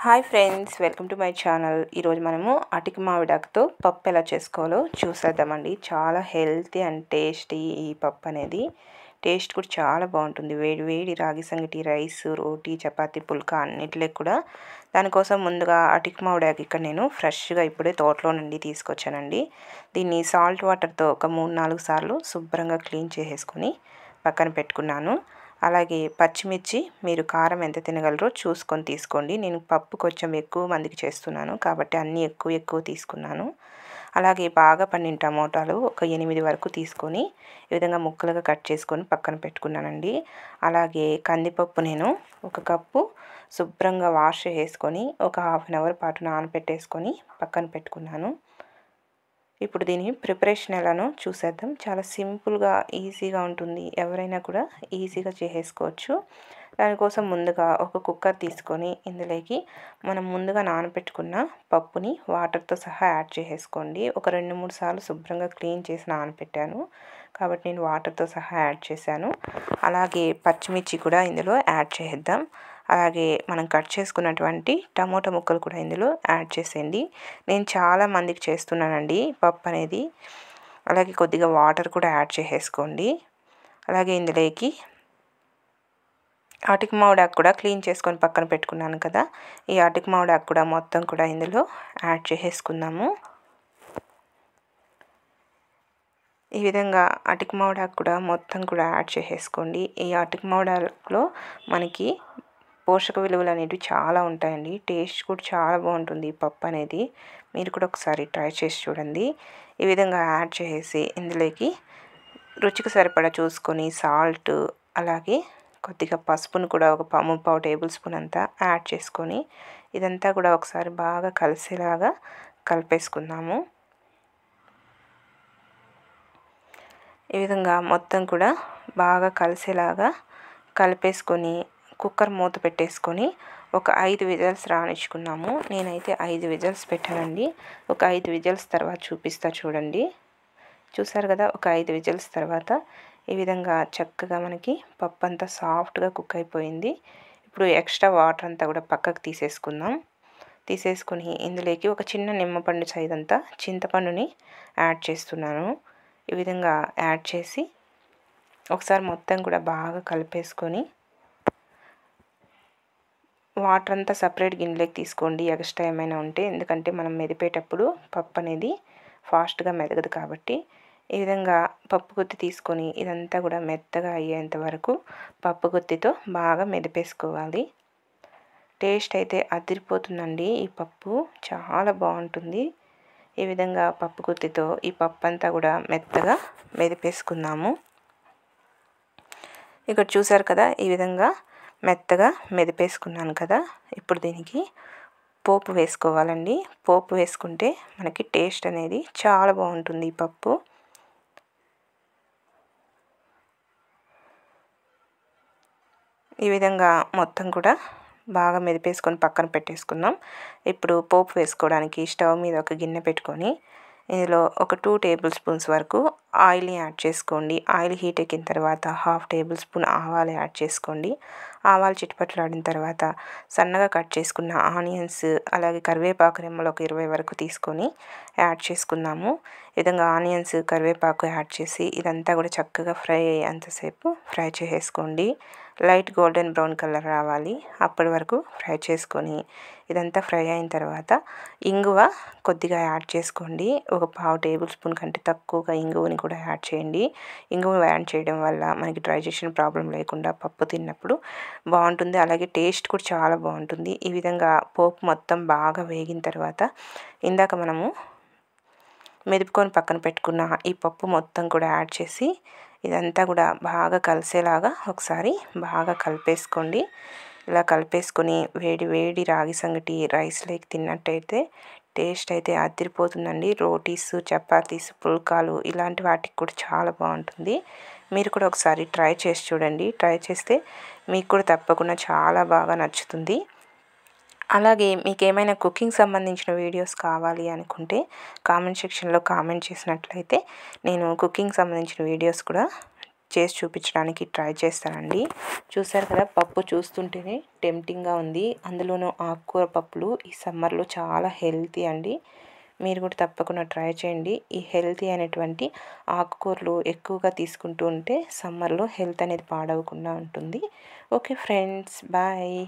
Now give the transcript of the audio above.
Hi friends, welcome to my channel. ఈరోజు మనము అటిక మామిడాకుతో పప్పు ఎలా చేసుకోవాలో చూసేద్దామండి. చాలా హెల్తీ అండ్ టేస్టీ ఈ పప్పు అనేది. టేస్ట్ కూడా చాలా బాగుంటుంది. వేడి వేడి రాగి సంగటి, రైస్, రోటీ, చపాతీ, పుల్కా అన్నిటిలో కూడా. దానికోసం ముందుగా అటిక మామిడాకు ఇక్కడ నేను ఫ్రెష్గా ఇప్పుడే తోటలో నుండి తీసుకొచ్చానండి. దీన్ని సాల్ట్ వాటర్తో ఒక 3-4 సార్లు శుభ్రంగా క్లీన్ చేసేసుకొని పక్కన పెట్టుకున్నాను. అలాగే పచ్చిమిర్చి మీరు కారం ఎంత తినగలరో చూసుకొని తీసుకోండి. నేను పప్పు కొంచెం ఎక్కువ మందికి చేస్తున్నాను కాబట్టి అన్నీ ఎక్కువ తీసుకున్నాను. అలాగే బాగా పండిన టమోటాలు ఒక 8 వరకు తీసుకొని ఈ విధంగా ముక్కలుగా కట్ చేసుకొని పక్కన పెట్టుకున్నానండి. అలాగే కందిపప్పు నేను 1 కప్పు శుభ్రంగా వాష్ చేసుకొని ఒక హాఫ్ అన్ అవర్ పాటు నానబెట్టేసుకొని పక్కన పెట్టుకున్నాను. ఇప్పుడు దీని ప్రిపరేషన్ ఎలానో చూసేద్దాం. చాలా సింపుల్గా ఈజీగా ఉంటుంది. ఎవరైనా కూడా ఈజీగా చేసేసుకోవచ్చు. దానికోసం ముందుగా ఒక కుక్కర్ తీసుకొని ఇందులోకి మనం ముందుగా నానబెట్టుకున్న పప్పుని వాటర్తో సహా యాడ్ చేసేసుకోండి. ఒక 2-3 సార్లు శుభ్రంగా క్లీన్ చేసి నానబెట్టాను కాబట్టి నేను వాటర్తో సహా యాడ్ చేశాను. అలాగే పచ్చిమిర్చి కూడా ఇందులో యాడ్ చేద్దాం. అలాగే మనం కట్ చేసుకున్నటువంటి టమోటా ముక్కలు కూడా ఇందులో యాడ్ చేసేయండి. నేను చాలా మందికి చేస్తున్నానండి పప్పు అనేది. అలాగే కొద్దిగా వాటర్ కూడా యాడ్ చేసేసుకోండి. అలాగే ఇందులోకి అటిక మామిడాకు కూడా క్లీన్ చేసుకొని పక్కన పెట్టుకున్నాను కదా, ఈ అటిక మామిడాకు కూడా మొత్తం కూడా ఇందులో యాడ్ చేసేసుకుందాము. ఈ విధంగా అటిక మామిడాకు కూడా మొత్తం కూడా యాడ్ చేసేసుకోండి. ఈ అటిక మామిడాకులో మనకి పోషక విలువలు అనేవి చాలా ఉంటాయండి. టేస్ట్ కూడా చాలా బాగుంటుంది ఈ పప్పు అనేది. మీరు కూడా ఒకసారి ట్రై చేసి చూడండి. ఈ విధంగా యాడ్ చేసి ఇందులోకి రుచికి సరిపడా చూసుకొని సాల్ట్, అలాగే కొద్దిగా పసుపును కూడా ఒక 3/4 టేబుల్ స్పూన్ అంతా యాడ్ చేసుకొని ఇదంతా కూడా ఒకసారి బాగా కలిసేలాగా కలిపేసుకుందాము. ఈ విధంగా మొత్తం కూడా బాగా కలిసేలాగా కలిపేసుకొని కుక్కర్ మూత పెట్టేసుకొని ఒక 5 విజిల్స్ రానిచ్చుకున్నాము. నేనైతే 5 విజిల్స్ పెట్టానండి. ఒక 5 విజిల్స్ తర్వాత చూపిస్తా చూడండి. చూసారు కదా, ఒక 5 విజిల్స్ తర్వాత ఈ విధంగా చక్కగా మనకి పప్పు అంతా సాఫ్ట్గా కుక్ అయిపోయింది. ఇప్పుడు ఎక్స్ట్రా వాటర్ అంతా కూడా పక్కకు తీసేసుకొని ఇందులోకి ఒక చిన్న నిమ్మపండు సైజ్ అంతా చింతపండుని యాడ్ చేస్తున్నాను. ఈ విధంగా యాడ్ చేసి ఒకసారి మొత్తం కూడా బాగా కలిపేసుకొని వాటర్ అంతా సపరేట్ గిన్నెలోకి తీసుకోండి ఎక్స్ట్రా ఏమైనా ఉంటే. ఎందుకంటే మనం మెదిపేటప్పుడు పప్పు అనేది ఫాస్ట్గా మెదగదు కాబట్టి. ఈ విధంగా పప్పు గుత్తి తీసుకొని ఇదంతా కూడా మెత్తగా అయ్యేంత వరకు పప్పు గుత్తితో బాగా మెదిపేసుకోవాలి. టేస్ట్ అయితే అదిరిపోతుందండి. ఈ పప్పు చాలా బాగుంటుంది. ఈ విధంగా పప్పు గుత్తితో ఈ పప్పు అంతా కూడా మెత్తగా మెదిపేసుకుందాము. ఇక్కడ చూసారు కదా, ఈ విధంగా మెత్తగా మెదిపేసుకున్నాను కదా. ఇప్పుడు దీనికి పోపు వేసుకోవాలండి. పోపు వేసుకుంటే మనకి టేస్ట్ అనేది చాలా బాగుంటుంది ఈ పప్పు. ఈ విధంగా మొత్తం కూడా బాగా మెదిపేసుకొని పక్కన పెట్టేసుకున్నాం. ఇప్పుడు పోపు వేసుకోవడానికి స్టవ్ మీద ఒక గిన్నె పెట్టుకొని ఇందులో ఒక 2 టేబుల్ స్పూన్స్ వరకు ఆయిల్ని యాడ్ చేసుకోండి. ఆయిల్ హీట్ ఎక్కిన తర్వాత 1/2 టేబుల్ స్పూన్ ఆవాలు యాడ్ చేసుకోండి. ఆవాలు చిటపటలాడిన తర్వాత సన్నగా కట్ చేసుకున్న ఆనియన్స్, అలాగే కరివేపాకు రెమ్మలు ఒక 20 వరకు తీసుకొని యాడ్ చేసుకుందాము. ఈ విధంగా ఆనియన్స్, కరివేపాకు యాడ్ చేసి ఇదంతా కూడా చక్కగా ఫ్రై అయ్యేంతసేపు ఫ్రై చేసేసుకోండి. లైట్ గోల్డెన్ బ్రౌన్ కలర్ రావాలి, అప్పటి వరకు ఫ్రై చేసుకొని ఇదంతా ఫ్రై అయిన తర్వాత ఇంగువ కొద్దిగా యాడ్ చేసుకోండి. ఒక 1/2 టేబుల్ స్పూన్ కంటే తక్కువగా ఇంగువని కూడా యాడ్ చేయండి. ఇంగువ యాడ్ చేయడం వల్ల మనకి డైజెషన్ ప్రాబ్లం లేకుండా పప్పు తిన్నప్పుడు బాగుంటుంది. అలాగే టేస్ట్ కూడా చాలా బాగుంటుంది. ఈ విధంగా పోపు మొత్తం బాగా వేగిన తర్వాత ఇందాక మనము మెదుపుకొని పక్కన పెట్టుకున్న ఈ పప్పు మొత్తం కూడా యాడ్ చేసి ఇదంతా కూడా బాగా కలిసేలాగా ఒకసారి బాగా కలిపేసుకోండి. ఇలా కలిపేసుకొని వేడి వేడి రాగి సంగటి రైస్లోకి తిన్నట్టయితే టేస్ట్ అయితే అదిరిపోతుందండి. రోటీస్, చపాతీస్, పుల్కాలు ఇలాంటి వాటికి కూడా చాలా బాగుంటుంది. మీరు కూడా ఒకసారి ట్రై చేసి చూడండి. ట్రై చేస్తే మీకు కూడా తప్పకుండా చాలా బాగా నచ్చుతుంది. అలాగే మీకు ఏమైనా కుకింగ్ సంబంధించిన వీడియోస్ కావాలి అనుకుంటే కామెంట్ సెక్షన్లో కామెంట్ చేసినట్లయితే నేను కుకింగ్ సంబంధించిన వీడియోస్ కూడా చేసి చూపించడానికి ట్రై చేస్తానండి. చూసారు కదా, పప్పు చూస్తుంటేనే టెంప్టింగ్గా ఉంది. అందులోనూ ఆకుకూర పప్పులు ఈ సమ్మర్లో చాలా హెల్తీ అండి. మీరు కూడా తప్పకుండా ట్రై చేయండి. ఈ హెల్తీ అయినటువంటి ఆకుకూరలు ఎక్కువగా తీసుకుంటూ ఉంటే సమ్మర్లో హెల్త్ అనేది పాడవకుండా ఉంటుంది. Okay friends, bye.